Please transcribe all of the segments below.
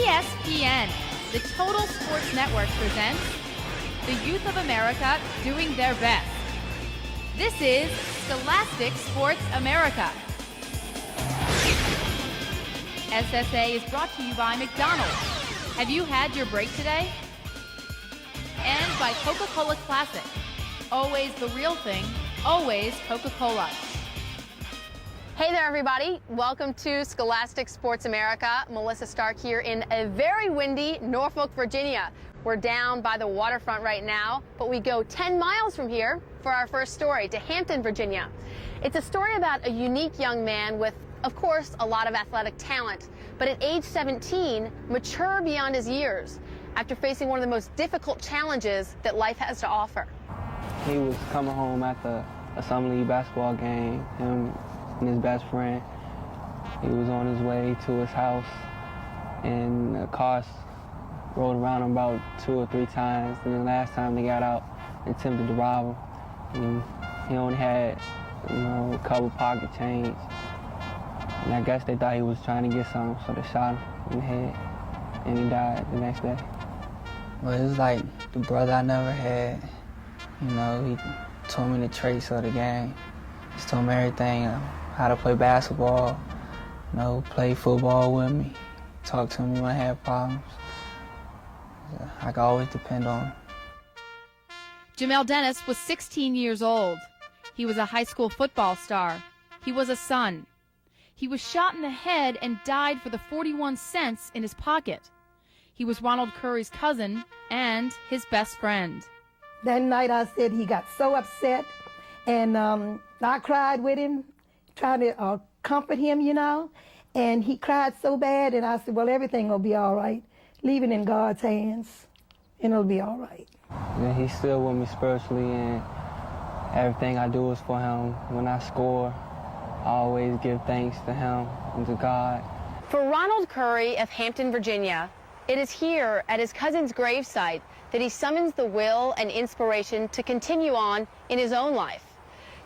ESPN, the Total Sports Network presents the Youth of America doing their best. This is Scholastic Sports America. SSA is brought to you by McDonald's. Have you had your break today? And by Coca-Cola Classic. Always the real thing, always Coca-Cola. Hey there, everybody. Welcome to Scholastic Sports America. Melissa Stark here in a very windy Norfolk, Virginia. We're down by the waterfront right now, but we go 10 miles from here for our first story to Hampton, Virginia. It's a story about a unique young man with, of course, a lot of athletic talent, but at age 17, mature beyond his years after facing one of the most difficult challenges that life has to offer. He was coming home after a summer league basketball game, him and his best friend. He was on his way to his house, and the cars rolled around him about 2 or 3 times. And the last time they got out, they attempted to rob him. And he only had, a couple pocket change. And I guess they thought he was trying to get something, so they shot him in the head, and he died the next day. Well, it was like the brother I never had. He told me the traits of the game. He told me everything, how to play basketball, play football with me, talk to me when I had problems. I could always depend on him. Jamel Dennis was 16 years old. He was a high school football star. He was a son. He was shot in the head and died for the 41 cents in his pocket. He was Ronald Curry's cousin and his best friend. That night I said he got so upset, and I cried with him, trying to comfort him, and he cried so bad, and I said, well, everything will be all right. Leave it in God's hands, and it'll be all right. And he's still with me spiritually, and everything I do is for him. When I score, I always give thanks to him and to God. For Ronald Curry of Hampton, Virginia, it is here at his cousin's gravesite that he summons the will and inspiration to continue on in his own life.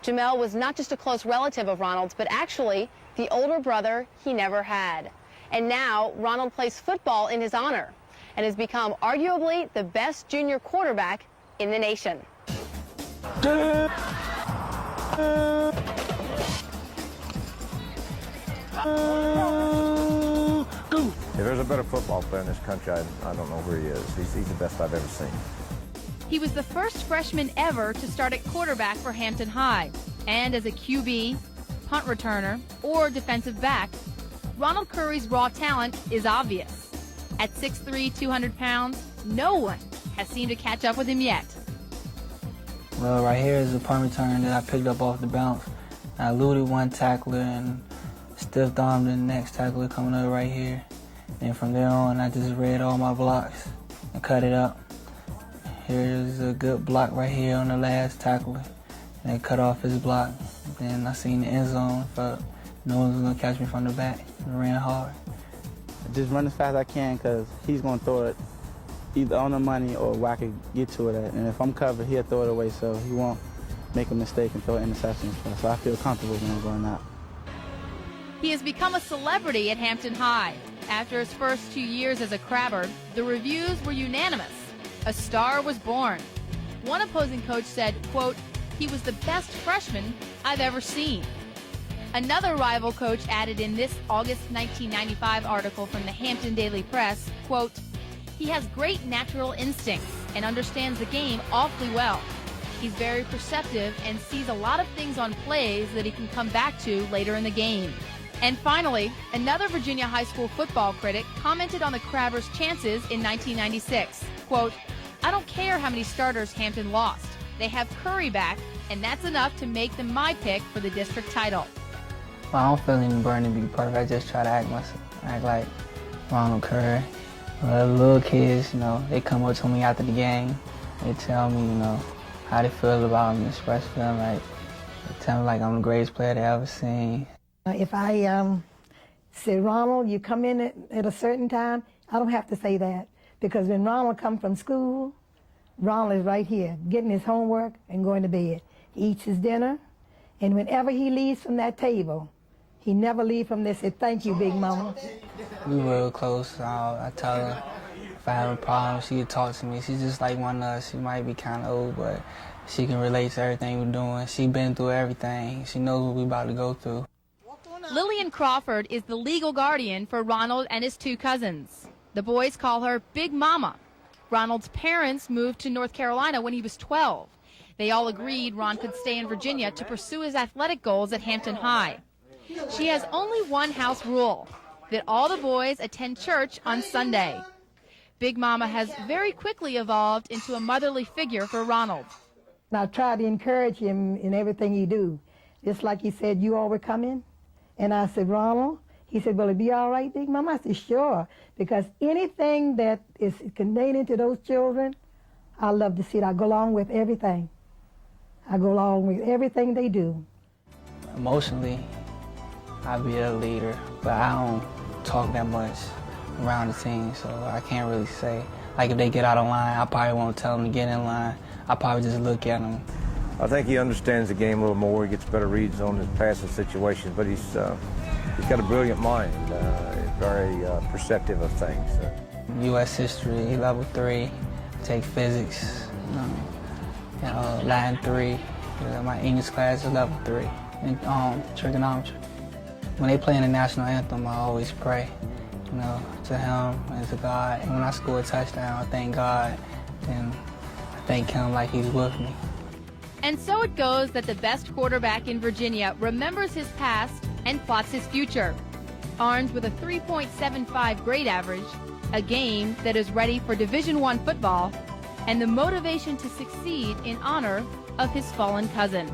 Jamel was not just a close relative of Ronald's, but actually the older brother he never had. And now Ronald plays football in his honor and has become arguably the best junior quarterback in the nation. If there's a better football player in this country, I don't know where he is. He's the best I've ever seen. He was the first freshman ever to start at quarterback for Hampton High. And as a QB, punt returner, or defensive back, Ronald Curry's raw talent is obvious. At 6'3", 200 pounds, no one has seemed to catch up with him yet. Well, right here is a punt return that I picked up off the bounce. I eluded one tackler and stiff-armed the next tackler coming up right here. And from there on, I just read all my blocks and cut it up. Here's a good block right here on the last tackler. And cut off his block. Then I seen the end zone, felt no one was going to catch me from the back. And ran hard. Just run as fast as I can, because he's going to throw it either on the money or where I could get to it at. And if I'm covered, he'll throw it away, so he won't make a mistake and throw an interception. So I feel comfortable when I'm going out. He has become a celebrity at Hampton High. After his first 2 years as a crabber, the reviews were unanimous. A star was born. One opposing coach said, quote, he was the best freshman I've ever seen. Another rival coach added in this August 1995 article from the Hampton Daily Press, quote, he has great natural instincts and understands the game awfully well. He's very perceptive and sees a lot of things on plays that he can come back to later in the game. And finally, another Virginia high school football critic commented on the Crabbers' chances in 1996. Quote, I don't care how many starters Hampton lost. They have Curry back, and that's enough to make them my pick for the district title. Well, I don't feel any burden to be perfect. I just try to act like Ronald Curry. The little kids, they come up to me after the game. They tell me, how they feel about me, express feeling like, they tell me like I'm the greatest player they ever seen. If I say, Ronald, you come in at a certain time, I don't have to say that. Because when Ronald comes from school, Ronald is right here, getting his homework and going to bed. He eats his dinner, and whenever he leaves from that table, he never leaves from there and say, thank you, Big Mama. We real close. I tell her if I have a problem, she can talk to me. She's just like one of us. She might be kind of old, but she can relate to everything we're doing. She been through everything. She knows what we about to go through. Lillian Crawford is the legal guardian for Ronald and his two cousins. The boys call her Big Mama. Ronald's parents moved to North Carolina when he was 12. They all agreed Ron could stay in Virginia to pursue his athletic goals at Hampton High. She has only one house rule, that all the boys attend church on Sunday. Big Mama has very quickly evolved into a motherly figure for Ronald. I try to encourage him in everything he do. Just like he said, you all were coming? And I said, Ronald? He said, will it be all right, Big Mama? I said, sure, because anything that is contained into those children, I love to see it. I go along with everything. I go along with everything they do. Emotionally, I'll be a leader, but I don't talk that much around the team, so I can't really say. Like if they get out of line, I probably won't tell them to get in line. I probably just look at them. I think he understands the game a little more. He gets better reads on his passing situations, but he's got a brilliant mind, very perceptive of things. U.S. history, level 3, take physics, Latin 3. My English class is level 3, and trigonometry. When they play in the national anthem, I always pray, to him and to God. And when I score a touchdown, I thank God, and I thank him like he's with me. And so it goes that the best quarterback in Virginia remembers his past and plots his future. Armed with a 3.75 grade average, a game that is ready for Division I football, and the motivation to succeed in honor of his fallen cousin.